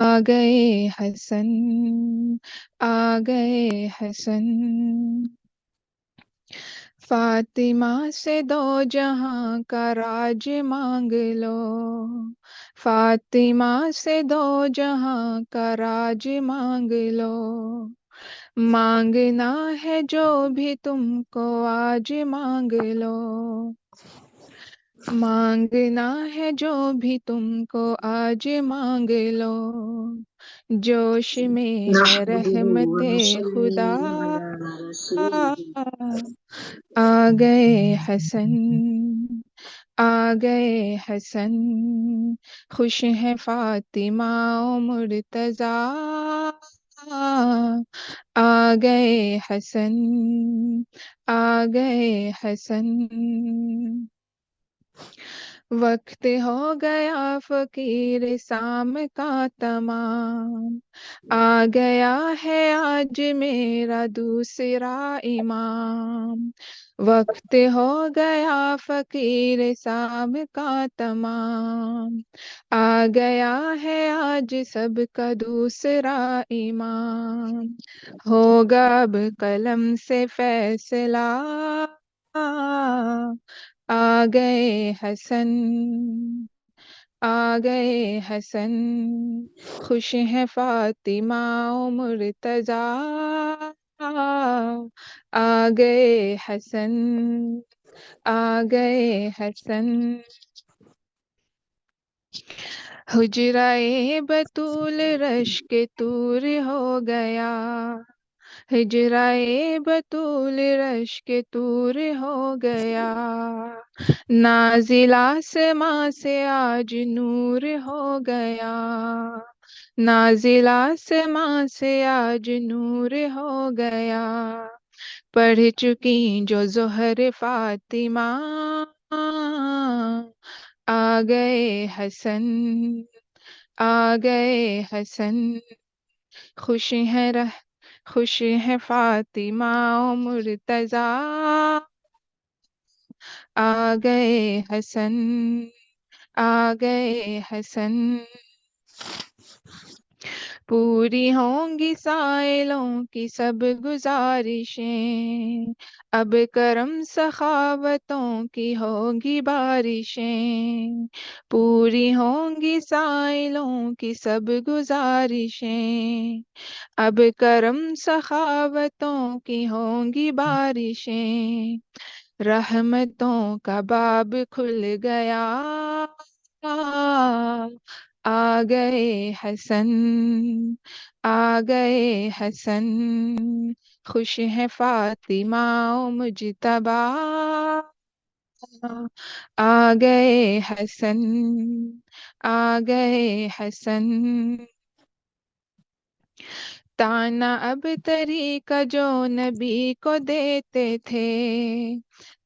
آ گئے حسن، آ گئے حسن، فاطمہ سے دو جہاں کا راج مانگ لو، فاطمہ سے دو جہاں کا راج مانگ لو، مانگنا ہے جو بھی تم کو آج مانگ لو، مانگنا ہے جو بھی تم کو آج مانگ لو، جوش میں ہے نحمده رحمت خدا، ونصلي على رسوله آ گئے حسن، آ گئے حسن، خوش ہے فاطمہ و مرتضیٰ، آ گئے حسن، آ گئے حسن، وقت ہو گیا فقیر سام کا تمام، آ گیا ہے آج میرا دوسرا امام، وقت ہو گیا فقیر سام کا تمام، آ گیا ہے آج سب کا دوسرا امام، ہوگا اب قلم سے فیصلہ، آ گئے حسن، آ گئے حسن، خوش ہے فاطمہ و مرتضیٰ، آ گئے حسن، آ گئے حسن، حجرائے بطول رشک طور ہو گیا، ہجرائے بطول رشک طور ہو گیا، نازل آسماں سے آج نور ہو گیا، نازل آسماں سے آج نور ہو گیا، پڑھ چکی جو ظہر فاطمہ، آ گئے حسن، آ گئے حسن، خوش ہے فاطمہ و مرتضیٰ، آ گئے حسن، آ گئے حسن، پوری ہوں گی سائلوں کی سب گزارشیں، اب کرم سخاوتوں کی ہوگی بارشیں، پوری ہوں گی سائلوں کی سب گزارشیں، اب کرم سخاوتوں کی ہوں گی بارشیں، رحمتوں کا باب کھل گیا، آ گئے حسن، آ گئے حسن، خوش ہے فاطمہ و مجتبیٰ، آ گئے حسن، آ گئے حسن، تانا اب تری کا جو نبی کو دیتے تھے،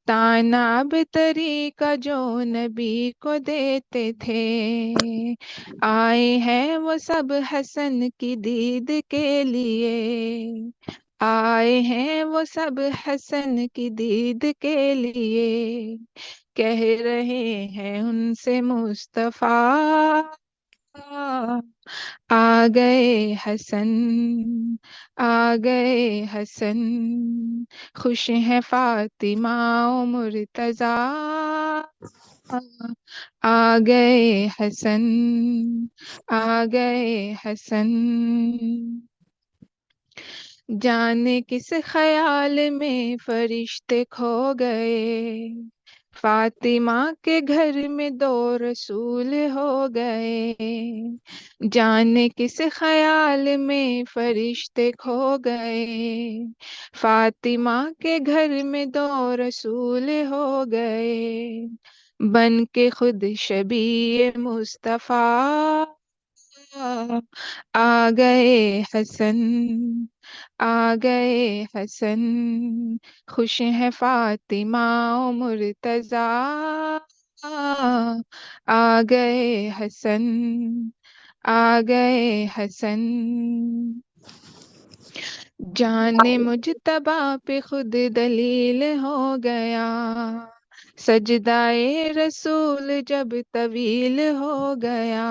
تانا اب تری کا جو نبی کو دیتے تھے، آئے ہیں وہ سب حسن کی دید کے لیے، آئے ہیں وہ سب حسن کی دید کے لیے، کہہ رہے ہیں ان سے مصطفیٰ، آ گئے حسن، آ گئے حسن، خوش ہے فاطمہ و مرتضیٰ، آ گئے حسن، آ گئے حسن، جانے کس خیال میں فرشتے کھو گئے، فاطمہ کے گھر میں دو رسول ہو گئے، جانے کس خیال میں فرشتے کھو گئے، فاطمہ کے گھر میں دو رسول ہو گئے، بن کے خود شبیہ مصطفیٰ، آ گئے حسن، آ گئے حسن، خوش ہے فاطمہ و مرتضیٰ، آ گئے حسن، آ گئے حسن، جان مجتبی پہ خود دلیل ہو گیا، سجدائے رسول جب طویل ہو گیا،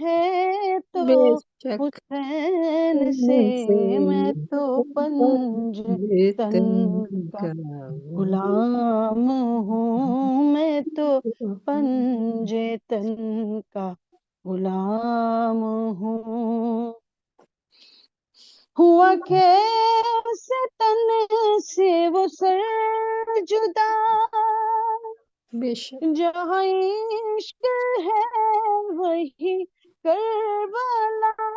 ہے تو بے شک حسین سے میں تو پنجتن کا غلام ہوں، میں تو پنجتن کا غلام ہوں۔ ہوا کیسے تن سے وہ سر جدا، بے شک جہاں عشق ہے وہی کربلا،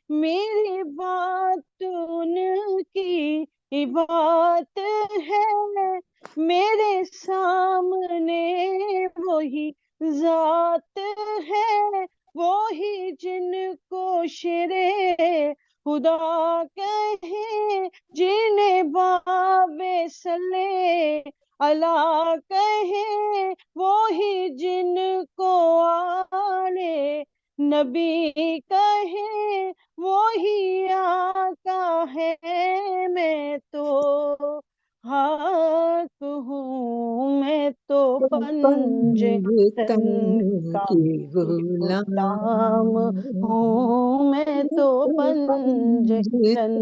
میری بات ان کی بات ہے، میرے سامنے وہی ذات ہے، وہی جن کو شیر خدا کہیں، جنہیں باب صلی اللہ کہیں، وہی جن کو آلے نبی کہیں، وہی آقا ہے۔ میں تو ہاک ہوں، میں تو پنجتن پنجتن کا کی غلام غلام، ہوں، میں تو پنجتن پنجتن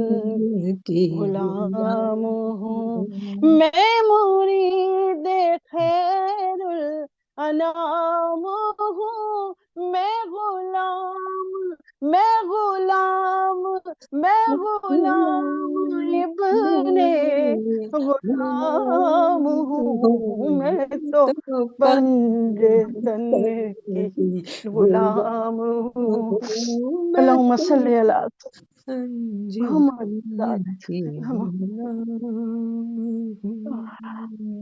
کی غلام ہوں۔ غلام۔ میں مرید خیر الانام ہوں، میں غلام، میں غلام، میں غلام ابن غلام ہوں، میں تو پنجتن کی غلام ہوں۔ اللہم صلی علی محمد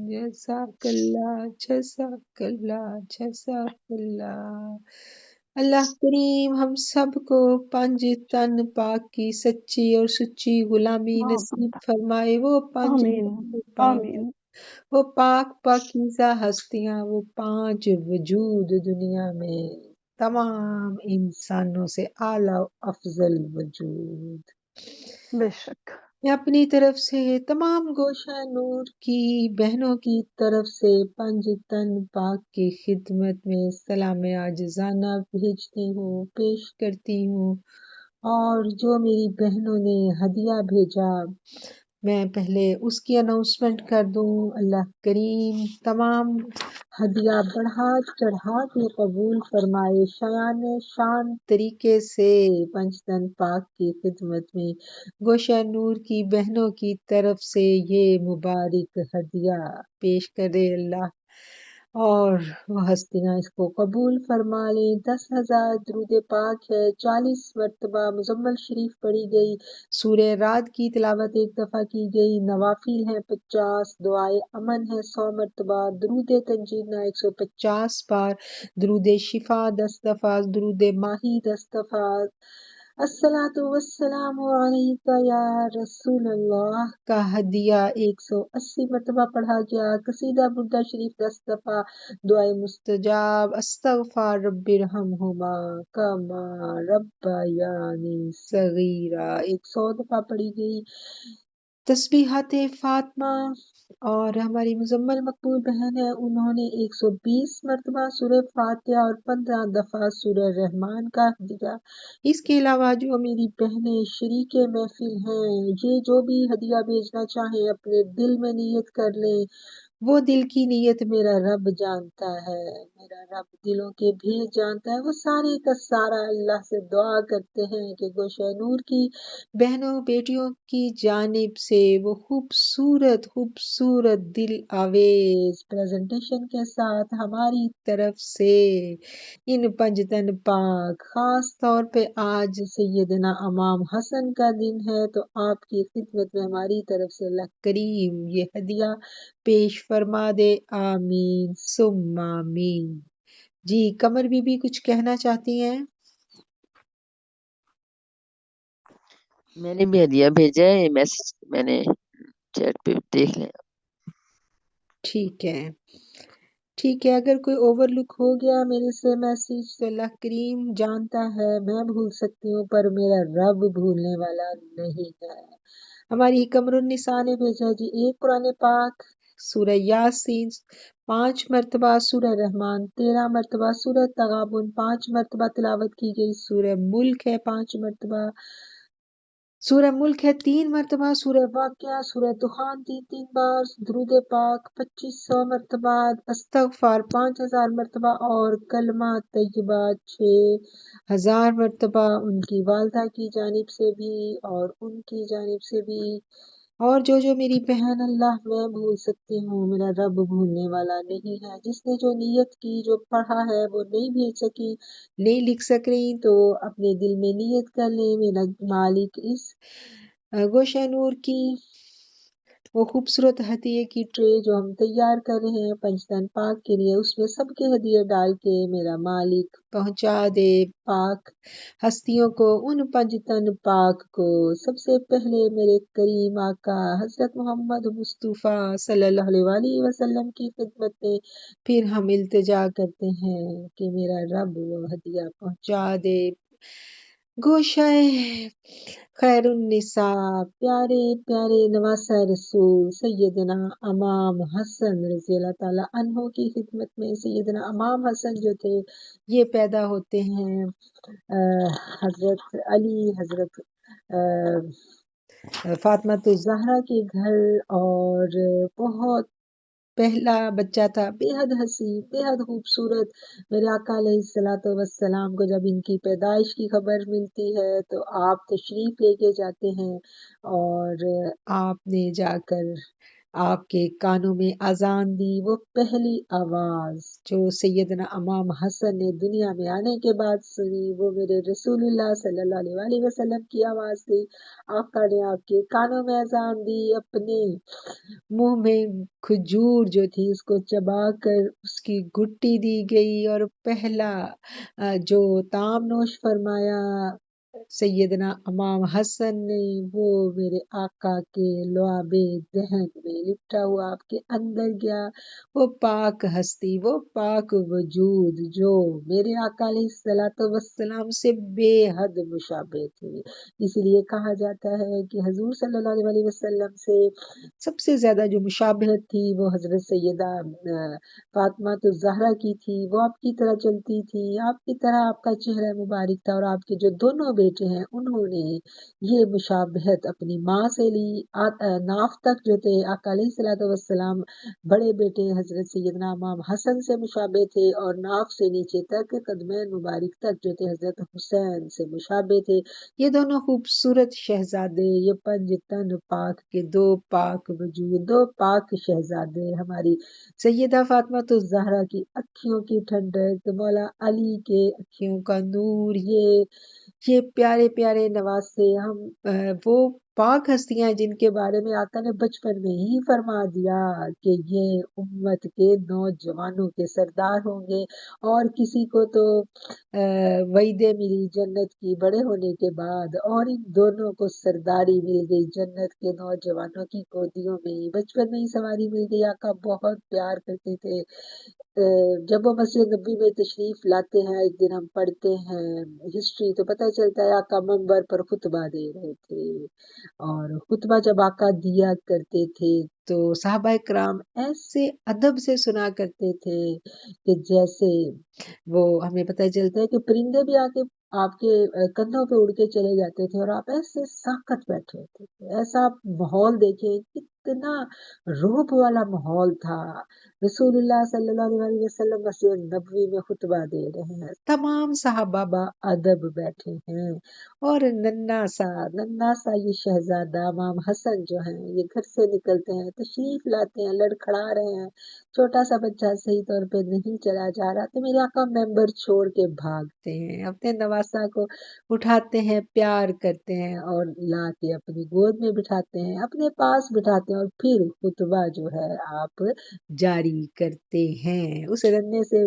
جزاک اللہ، جزاک اللہ، جزاک اللہ۔ اللہ کریم ہم سب کو پنج تن پاک کی سچی اور سچی غلامی نصیب فرمائے۔ وہ پنج آمین تن پاک، آمین۔ وہ پاک پاکیزہ ہستیاں، وہ پانچ وجود دنیا میں تمام انسانوں سے اعلیٰ و افضل وجود۔ بے شک۔ میں اپنی طرف سے تمام گوشہ نور کی بہنوں کی طرف سے پنج تن پاک کی خدمت میں سلام عاجزانہ بھیجتی ہوں، پیش کرتی ہوں۔ اور جو میری بہنوں نے ہدیہ بھیجا، میں پہلے اس کی اناؤنسمنٹ کر دوں۔ اللہ کریم تمام ہدیہ بڑھا چڑھا کے قبول فرمائے، شایان شان طریقے سے پنج تن پاک کی خدمت میں گوشہ نور کی بہنوں کی طرف سے یہ مبارک ہدیہ پیش کرے اللہ، اور وہ ہستیاں اس کو قبول فرما لیں۔ 10,000 درود پاک ہے، 40 مرتبہ مزمل شریف پڑھی گئی، سورہ رعد کی تلاوت ایک دفعہ کی گئی، نوافل ہیں 50، دعائے امن ہے 100 مرتبہ، درود تنجیدنا 150 بار، درود شفا 10 دفعہ، درود ماہی 10 دفعہ، الصلاۃ والسلام علیک یا رسول اللہ کا ہدیہ 180 مرتبہ پڑھا گیا، قصیدہ بردہ شریف 10 دفعہ، دعائے مستجاب استغفار رب ارحمہما کما ربیانی صغیرہ 100 دفعہ پڑھی گئی، تسبیحات فاطمہ۔ اور ہماری مزمل مقبول بہن ہے، انہوں نے 120 مرتبہ سورہ فاتحہ اور 15 دفعہ سورہ رحمان کا ہدیہ۔ اس کے علاوہ جو میری بہنیں شریک محفل ہیں، یہ جو بھی ہدیہ بھیجنا چاہیں اپنے دل میں نیت کر لیں، وہ دل کی نیت میرا رب جانتا ہے، میرا رب دلوں کے بھید جانتا ہے۔ وہ سارے کا سارا اللہ سے دعا کرتے ہیں کہ گوشہ نور کی بہنوں بیٹیوں کی جانب سے وہ خوبصورت خوبصورت دل آویز پریزنٹیشن کے ساتھ ہماری طرف سے ان پنج تن پاک، خاص طور پہ آج سیدنا امام حسن کا دن ہے تو آپ کی خدمت میں ہماری طرف سے اللہ کریم یہ ہدیہ پیش فرما دے، آمین ثم آمین۔ جی قمر بی بی کچھ کہنا چاہتی ہیں؟ میں نے بھی ہدیہ بھیجا ہے، میسج میں نے چیٹ پہ دیکھ لیں۔ ٹھیک ہے ٹھیک ہے، اگر کوئی اوور لک ہو گیا میرے سے میسج تو اللہ کریم جانتا ہے، میں بھول سکتی ہوں پر میرا رب بھولنے والا نہیں ہے۔ ہماری قمر النساء نے بھیجا جی، ایک قرآن پاک سورہ یاسین 5 مرتبہ، سورہ رحمان 13 مرتبہ، سورہ تغابن 5 مرتبہ تلاوت کی گئی، سورہ ملک ہے 5 مرتبہ، سورہ ملک ہے 3 مرتبہ، سورہ واقعہ، سورہ دخان 3 بار، درود پاک 2500 مرتبہ، استغفار 5000 مرتبہ اور کلمہ طیبہ 6000 مرتبہ ان کی والدہ کی جانب سے بھی اور ان کی جانب سے بھی، اور جو میری بہن اللہ میں بھول سکتی ہوں، میرا رب بھولنے والا نہیں ہے۔ جس نے جو نیت کی، جو پڑھا ہے وہ نہیں بھیج سکی، نہیں لکھ سک رہی تو اپنے دل میں نیت کر لیں، میرا مالک اس گوشہ نور کی وہ خوبصورت ہدیے کی ٹرے جو ہم تیار کر رہے ہیں پنجتن پاک کے لیے، اس میں سب کے ہدیے ڈال کے میرا مالک پہنچا دے پاک ہستیوں کو، ان پنجتن پاک کو۔ سب سے پہلے میرے کریم آقا حضرت محمد مصطفیٰ صلی اللہ علیہ وآلہ وسلم کی خدمت میں پھر ہم التجا کرتے ہیں کہ میرا رب وہ ہدیہ پہنچا دے۔ گوشہ خیر النساء پیارے پیارے نواسہ رسول سیدنا امام حسن رضی اللہ تعالیٰ عنہ کی خدمت میں، سیدنا امام حسن جو تھے یہ پیدا ہوتے ہیں حضرت علی، حضرت فاطمہ الزہرا کے گھر، اور بہت پہلا بچہ تھا، بے حد حسین، بے حد خوبصورت۔ میرے آقا علیہ الصلوۃ والسلام کو جب ان کی پیدائش کی خبر ملتی ہے تو آپ تشریف لے کے جاتے ہیں، اور آپ نے جا کر آپ کے کانوں میں اذان دی، وہ پہلی آواز جو سیدنا امام حسن نے دنیا میں آنے کے بعد سنی، وہ میرے رسول اللہ صلی اللہ علیہ وآلہ وسلم کی آواز تھی۔ آقا نے آپ کے کانوں میں اذان دی، اپنے منہ میں کھجور جو تھی اس کو چبا کر اس کی گٹی دی گئی، اور پہلا جو طعام نوش فرمایا سیدنا امام حسن نے، وہ میرے آقا کے لعاب دہن میں لپٹا ہوا آپ کے اندر گیا۔ وہ پاک ہستی، وہ پاک وجود جو میرے آقا علیہ الصلوۃ والسلام سے بے حد مشابہ تھے۔ اسی لیے کہا جاتا ہے کہ حضور صلی اللہ علیہ وسلم سے سب سے زیادہ جو مشابہت تھی وہ حضرت سیدہ فاطمہ الزہرا کی تھی۔ وہ آپ کی طرح چلتی تھی، آپ کی طرح آپ کا چہرہ مبارک تھا، اور آپ کے جو دونوں بیٹے ہیں انہوں نے یہ مشابہت اپنی ماں سے لی۔ ناف تک جو تھے آقا علیہ الصلوۃ والسلام بڑے بیٹے حضرت سیدنا امام حسن سے مشابہ تھے، اور ناف سے نیچے تک قدمین مبارک تک جو تھے حضرت حسین سے مشابہ تھے۔ یہ دونوں خوبصورت شہزادے، یہ پنجتن پاک کے دو پاک وجود، دو پاک شہزادے، ہماری سیدہ فاطمہ الزہرا کی اکھیوں کی ٹھنڈک، مولا علی کے اکھیوں کا نور، یہ پیارے پیارے نواسے، ہم وہ پاک ہستیاں جن کے بارے میں آقا نے بچپن میں ہی فرما دیا کہ یہ امت کے نوجوانوں کے سردار ہوں گے، اور کسی کو تو وعدے ملی جنت کی بڑے ہونے کے بعد، اور ان دونوں کو سرداری مل گئی جنت کے نوجوانوں کی گودیوں میں ہی، بچپن میں ہی سواری مل گئی۔ آقا بہت پیار کرتے تھے۔ جب وہ مسجد نبی میں تشریف لاتے ہیں، ایک دن ہم پڑھتے ہیں ہسٹری تو پتہ چلتا ہے آقا منبر پر خطبہ دے رہے تھے، اور خطبہ جب آقا دیا کرتے تھے تو صحابہ کرام ایسے ادب سے سنا کرتے تھے کہ جیسے وہ ہمیں پتہ چلتا ہے کہ پرندے بھی آ کے آپ کے کندھوں پہ اڑ کے چلے جاتے تھے، اور آپ ایسے ساکت بیٹھے ہوتے تھے۔ ایسا آپ ماحول دیکھیں، کتنا رعب والا ماحول تھا۔ رسول اللہ صلی اللہ علیہ وسلم مسجد نبوی میں خطبہ دے رہے ہیں، تمام صحابہ با ادب بیٹھے ہیں، اور ننا سا یہ شہزادہ امام حسن جو ہیں یہ گھر سے نکلتے ہیں، تشریف لاتے ہیں، لڑکھڑا رہے ہیں، چھوٹا سا بچہ صحیح طور پہ نہیں چلا جا رہا تو میرے آقا ممبر چھوڑ کے بھاگتے ہیں، اپنے نواسہ کو اٹھاتے ہیں، پیار کرتے ہیں، اور لا کے اپنی گود میں بٹھاتے ہیں، اپنے پاس بٹھاتے ہیں، اور پھر خطبہ جو ہے آپ جاری کرتے ہیں۔ اس رننے سے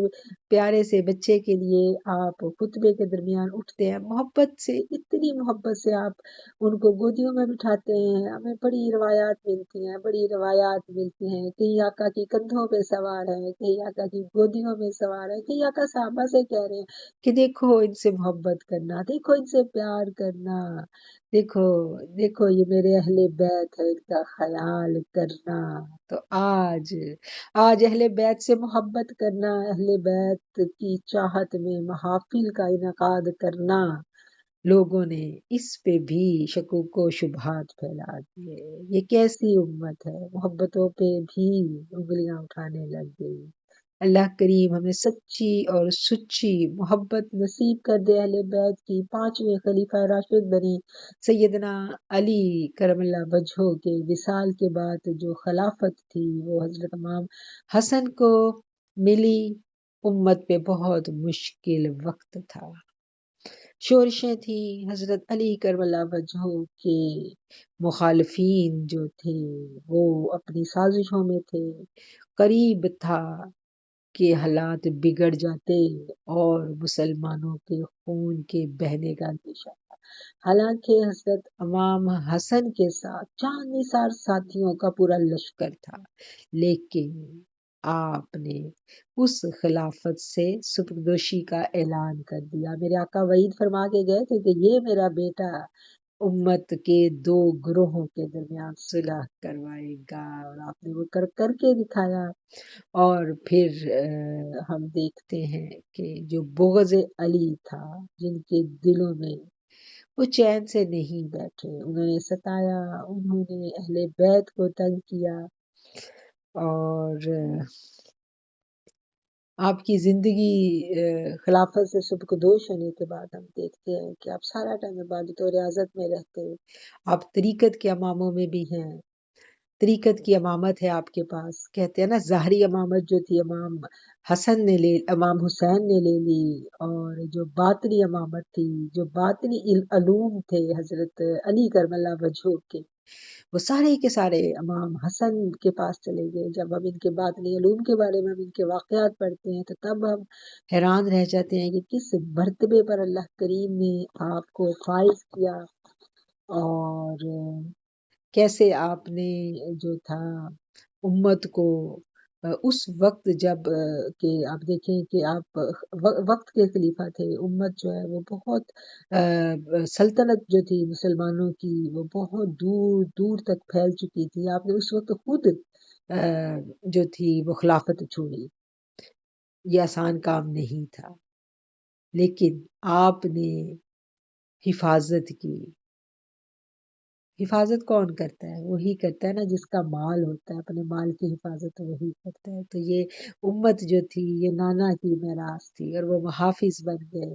پیارے سے بچے کے لیے آپ خطبے کے درمیان اٹھتے ہیں، محبت سے، اتنی محبت سے آپ ان کو گودیوں میں بٹھاتے ہیں۔ ہمیں بڑی روایات ملتی ہیں، بڑی روایات ملتی ہیں، کئی آقا کی کندھوں پہ سوار ہیں، کئی آقا کی گودیوں میں سوار ہیں، کئی آقا صحابہ سے کہہ رہے ہیں کہ دیکھو ان سے محبت کرنا، دیکھو ان سے پیار کرنا، دیکھو دیکھو یہ میرے اہل بیت ہے، ان کا خیال کرنا۔ تو آج اہل بیت سے محبت کرنا، اہل بیت کی چاہت میں محافل کا انعقاد کرنا، لوگوں نے اس پہ بھی شکوک و شبہات پھیلا دیے۔ یہ کیسی امت ہے، محبتوں پہ بھی انگلیاں اٹھانے لگ گئی۔ اللہ کریم ہمیں سچی اور سچی محبت نصیب کر دے اہل بیت کی۔ پانچویں خلیفہ راشد بنی سیدنا علی کرم اللہ وجہہ کے وصال کے بعد جو خلافت تھی وہ حضرت امام حسن کو ملی۔ امت پہ بہت مشکل وقت تھا، شورشیں تھیں، حضرت علی کرم اللہ وجہہ کے مخالفین جو تھے وہ اپنی سازشوں میں تھے، قریب تھا کہ حالات بگڑ جاتے اور مسلمانوں کے خون کے بہنے کا اندیشہ تھا۔ حالانکہ حضرت امام حسن کے ساتھ چاند نثار ساتھیوں کا پورا لشکر تھا، لیکن آپ نے اس خلافت سے سپردوشی کا اعلان کر دیا۔ میرے آقا وعید فرما کے گئے تھے کہ یہ میرا بیٹا امت کے دو گروہوں کے درمیان صلح کروائے گا، اور آپ نے وہ کر کے دکھایا۔ اور پھر ہم دیکھتے ہیں کہ جو بغض علی تھا، جن کے دلوں میں وہ چین سے نہیں بیٹھے، انہوں نے ستایا، انہوں نے اہل بیت کو تنگ کیا، اور آپ کی زندگی خلافت سے سبکدوش ہونے کے بعد ہم دیکھتے ہیں کہ آپ سارا ٹائم عبادت و ریاضت میں رہتے، آپ طریقت کے اماموں میں بھی ہیں، طریقت کی امامت ہے آپ کے پاس۔ کہتے ہیں نا ظاہری امامت جو تھی امام حسین نے لے لی، اور جو باطنی امامت تھی، جو باطنی علوم تھے حضرت علی کرم اللہ وجہہ کے، وہ سارے کے سارے امام حسن کے پاس چلے گئے۔ جب ہم ان کے باطنی علوم کے بارے میں ہم ان کے واقعات پڑھتے ہیں تو تب ہم حیران رہ جاتے ہیں کہ کس مرتبے پر اللہ کریم نے آپ کو فائز کیا، اور کیسے آپ نے جو تھا امت کو اس وقت جب کہ آپ دیکھیں کہ آپ وقت کے خلیفہ تھے، امت جو ہے وہ بہت سلطنت جو تھی مسلمانوں کی وہ بہت دور دور تک پھیل چکی تھی۔ آپ نے اس وقت خود جو تھی وہ خلافت چھوڑی، یہ آسان کام نہیں تھا، لیکن آپ نے حفاظت کی۔ حفاظت کون کرتا ہے؟ وہی کرتا ہے نا جس کا مال ہوتا ہے، اپنے مال کی حفاظت وہی کرتا ہے۔ تو یہ امت جو تھی یہ نانا کی میراث تھی، اور وہ محافظ بن گئے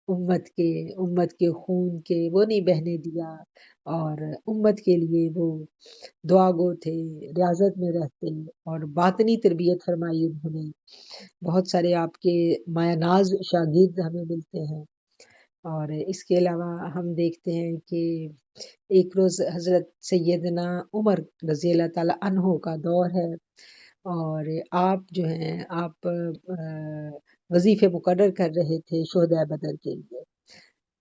امت کے خون کے، وہ نہیں بہنے دیا، اور امت کے لیے وہ دعا گو تھے، ریاضت میں رہتے، اور باطنی تربیت فرمائی انہوں نے۔ بہت سارے آپ کے مایہ ناز شاگرد ہمیں ملتے ہیں۔ اور اس کے علاوہ ہم دیکھتے ہیں کہ ایک روز حضرت سیدنا عمر رضی اللہ تعالیٰ عنہ کا دور ہے، اور آپ جو ہیں آپ وظیفے مقرر کر رہے تھے شہداء بدر کے لیے۔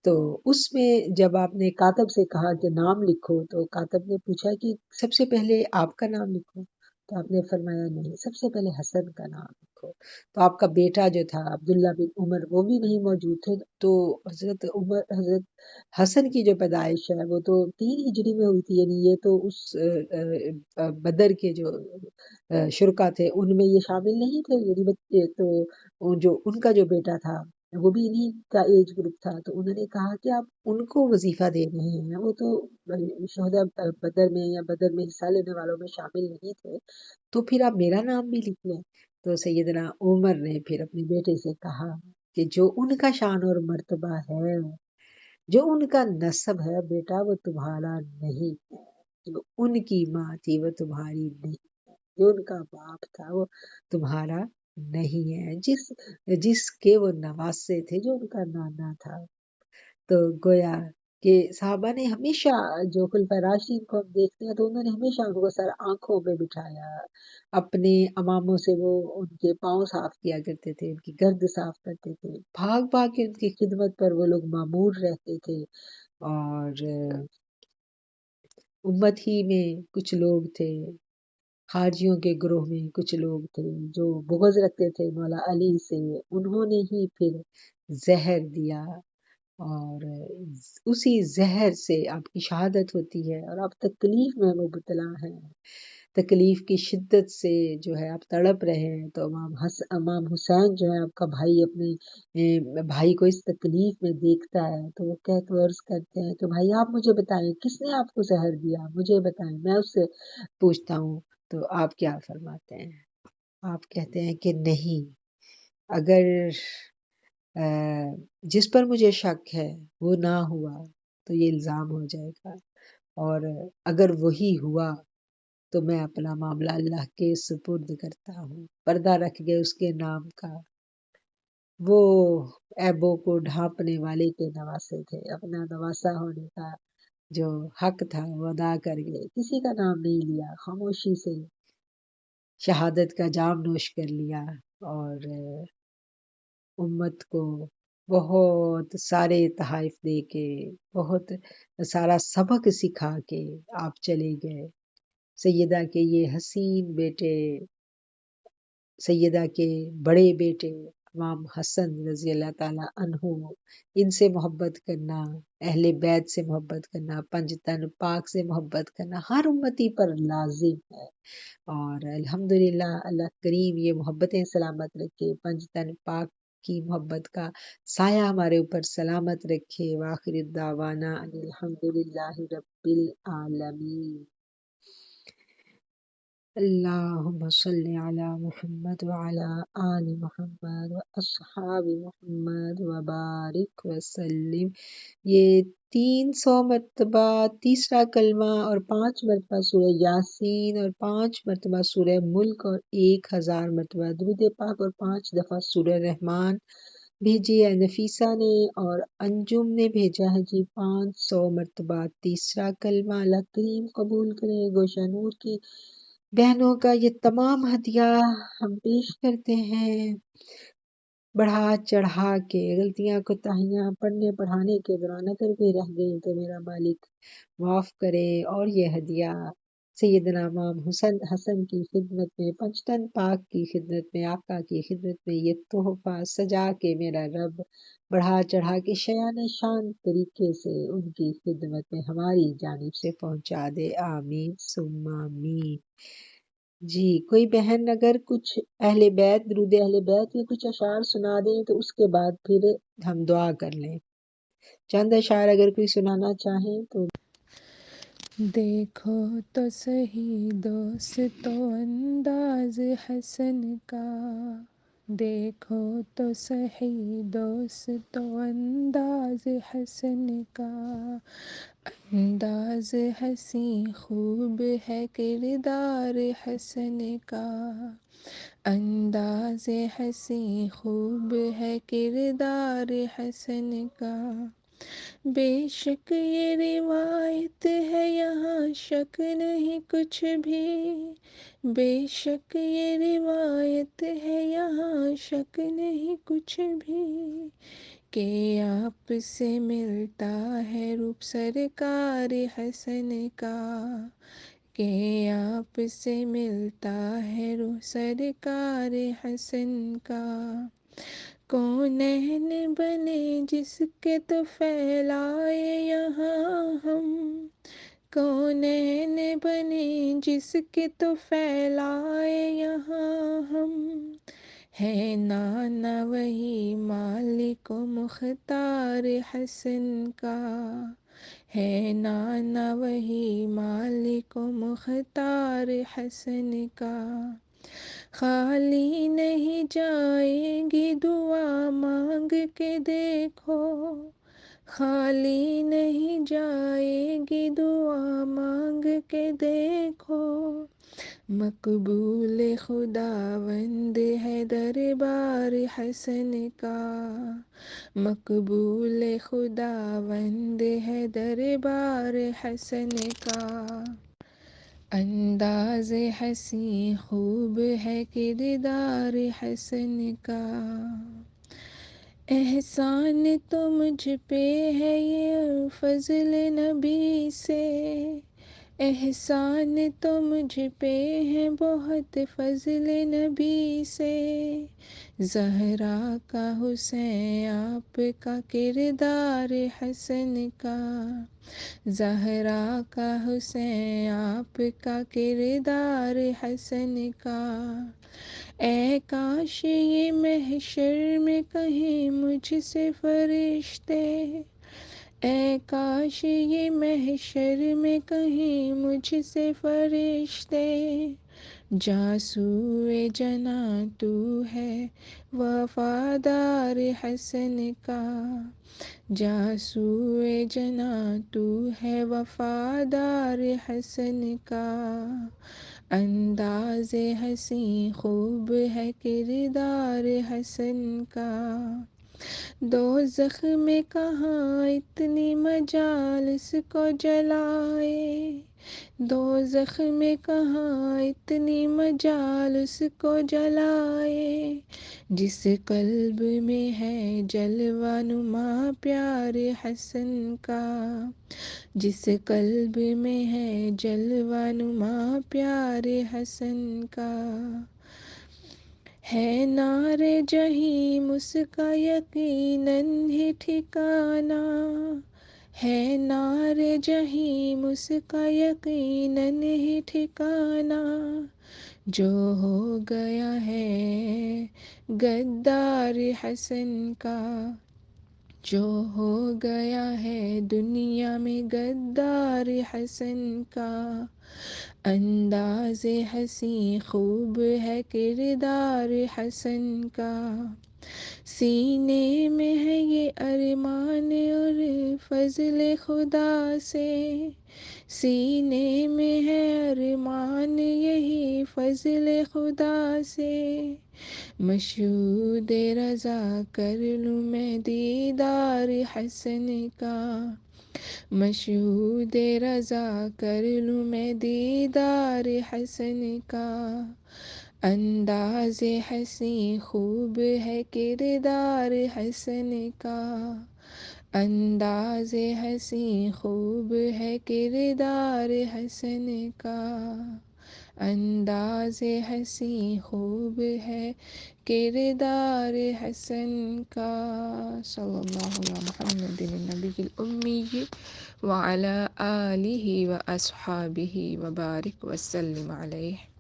تو اس میں جب آپ نے کاتب سے کہا کہ نام لکھو، تو کاتب نے پوچھا کہ سب سے پہلے آپ کا نام لکھو، تو آپ نے فرمایا نہیں، سب سے پہلے حسن کا نام لکھو۔ تو آپ کا بیٹا جو تھا عبداللہ بن عمر وہ بھی نہیں موجود تھے، تو حضرت حسن کی جو پیدائش ہے وہ تو 3 ہجری میں ہوئی تھی، یعنی یہ تو اس بدر کے جو شرکا تھے ان میں یہ شامل نہیں تھے، یعنی بچے تو جو ان کا جو بیٹا تھا وہ بھی انہی کا ایج گروپ تھا۔ تو انہوں نے کہا کہ آپ ان کو وظیفہ دے رہے ہیں، وہ تو شہداء بدر میں یا بدر میں حصہ لینے والوں میں شامل نہیں تھے، تو پھر آپ میرا نام بھی لکھ لیں۔ تو سیدنا عمر نے پھر اپنے بیٹے سے کہا کہ جو ان کا شان اور مرتبہ ہے، جو ان کا نسب ہے بیٹا، وہ تمہارا نہیں ہے، جو ان کی ماں تھی وہ تمہاری نہیں ہے، جو ان کا باپ تھا وہ تمہارا نہیں ہے، جس کے وہ نواسے تھے، جو ان کا نانا تھا۔ تو گویا کہ صحابہ نے ہمیشہ، جو خلفائے راشدین کو ہم دیکھتے ہیں تو انہوں نے ہمیشہ ان کو سر آنکھوں پہ بٹھایا، اپنے اماموں سے وہ ان کے پاؤں صاف کیا کرتے تھے، ان کی گرد صاف کرتے تھے، بھاگ بھاگ کے ان کی خدمت پر وہ لوگ معمور رہتے تھے۔ اور امت ہی میں کچھ لوگ تھے، خارجیوں کے گروہ میں کچھ لوگ تھے جو بغض رکھتے تھے مولا علی سے، انہوں نے ہی پھر زہر دیا، اور اسی زہر سے آپ کی شہادت ہوتی ہے اور آپ تکلیف میں مبتلا ہیں، تکلیف کی شدت سے جو ہے آپ تڑپ رہے ہیں، تو امام حسین جو ہے آپ کا بھائی، اپنے بھائی کو اس تکلیف میں دیکھتا ہے تو وہ کہتے عرض کرتے ہیں کہ بھائی آپ مجھے بتائیں کس نے آپ کو زہر دیا، مجھے بتائیں، میں اس سے پوچھتا ہوں۔ تو آپ کیا فرماتے ہیں؟ آپ کہتے ہیں کہ نہیں، اگر جس پر مجھے شک ہے وہ نہ ہوا تو یہ الزام ہو جائے گا، اور اگر وہی ہوا تو میں اپنا معاملہ اللہ کے سپرد کرتا ہوں، پردہ رکھ گئے اس کے نام کا، وہ عیبوں کو ڈھانپنے والے کے نواسے تھے، اپنا نواسا ہونے کا جو حق تھا وہ ادا کر گئے، کسی کا نام نہیں لیا، خاموشی سے شہادت کا جام نوش کر لیا، اور امت کو بہت سارے تحائف دے کے، بہت سارا سبق سکھا کے آپ چلے گئے۔ سیدہ کے یہ حسین بیٹے، سیدہ کے بڑے بیٹے امام حسن رضی اللہ تعالیٰ عنہ، ان سے محبت کرنا، اہل بیت سے محبت کرنا، پنج تن پاک سے محبت کرنا ہر امتی پر لازم ہے، اور الحمدللہ اللہ کریم یہ محبتیں سلامت رکھے، پنج تن پاک کی محبت کا سایہ ہمارے اوپر سلامت رکھے۔ وآخر الدعوانا ان الحمدللہ رب العالمین۔ اللہم صلی علی محمد وعلی آل محمد واصحاب محمد وبارک وسلم۔ یہ 300 مرتبہ تیسرا کلمہ، اور 5 مرتبہ سورہ یاسین، اور 5 مرتبہ سورہ ملک، اور 1000 مرتبہ درود پاک، اور 5 دفعہ سورہ رحمان بھیجی ہے نفیسہ نے، اور انجم نے بھیجا ہے جی 500 مرتبہ تیسرا کلمہ۔ اللہ کریم قبول کرے۔ گوشہ نور کی بہنوں کا یہ تمام ہدیہ ہم پیش کرتے ہیں، بڑھا چڑھا کے، غلطیاں کوتاہیاں پڑھنے پڑھانے کے دوران اگر بھی رہ گئی تو میرا مالک معاف کرے، اور یہ ہدیہ سیدنا امام حسن کی خدمت میں، پنجتن پاک کی خدمت میں، آقا کی خدمت میں یہ تحفہ سجا کے میرا رب بڑھا چڑھا کے شایان شان طریقے سے ان کی خدمت میں ہماری جانب سے پہنچا دے، آمین ثم آمین۔ جی کوئی بہن اگر کچھ اہل بیت، درود اہل بیت یا کچھ اشعار سنا دیں تو اس کے بعد پھر ہم دعا کر لیں۔ چند اشعار اگر کوئی سنانا چاہیں تو۔ دیکھو تو سہی دوستو انداز حسن کا، دیکھو تو سہی دوستو انداز حسن کا، انداز حسین خوب ہے کردار حسن کا، انداز حسین خوب ہے کردار حسن کا، بے شک یہ روایت ہے یہاں شک نہیں کچھ بھی، بے شک یہ روایت ہے یہاں شک نہیں کچھ بھی، کہ آپ سے ملتا ہے روپ سرکار حسن کا، کہ آپ سے ملتا ہے روح سرکار حسن کا، کونین بنے جس کے تو پھیلائے یہاں ہم، کونین بنے جس کے تو پھیلائے یہاں ہم، ہے نانا وہی مالک و مختار حسن کا، ہے نانا وہی مالک و مختار حسن کا، خالی نہیں جائیں گی دعا مانگ کے دیکھو، خالی نہیں جائیں گی دعا مانگ کے دیکھو، مقبول خداوند ہے دربار حسن کا، مقبول خداوند ہے دربار حسن کا، انداز حسین خوب ہے کردار حسن کا، احسان تو مجھ پہ ہے یہ فضل نبی سے، احسان تو مجھ پہ ہے بہت فضل نبی سے، زہرا کا حسین آپ کا کردار حسن کا، زہرا کا حسین آپ کا کردار حسن کا، اے کاش یہ محشر میں کہیں مجھ سے فرشتے، اے کاش یہ محشر میں کہیں مجھ سے فرشتے، جاسوئے جناں تو ہے وفادار حسن کا، جاسوئے جناں تو ہے وفادار حسن کا، انداز حسین خوب ہے کردار حسن کا، دوزخ میں کہاں اتنی مجالس کو جلائے، دوزخ میں کہاں اتنی مجالس کو جلائے، جس قلب میں ہے جلوہ نما پیار حسن کا، جس قلب میں ہے جلوہ نما پیار حسن کا، ہے نار جہیم اس کا یقیناً ہی ٹھکانہ، ہے نار جہیم اس کا یقیناً ہی ٹھکانہ، جو ہو گیا ہے غدار حسن کا، جو ہو گیا ہے دنیا میں غدار حسن کا، انداز حسین خوب ہے کردار حسن کا، سینے میں ہے یہ ارمان اور فضل خدا سے، سینے میں ہے ارمان یہی فضل خدا سے، مشہود رضا کر لوں میں دیدار حسن کا، مشہود رضا کر لوں میں دیدار حسن کا، انداز حسین خوب ہے کردار حسن کا، انداز حسین خوب ہے کردار حسن کا، انداز حسین خوب ہے کردار حسن کا، صلی اللہ علی محمد النبی الامی وعلی آلہ واصحابہ وبارک وسلم علیہ۔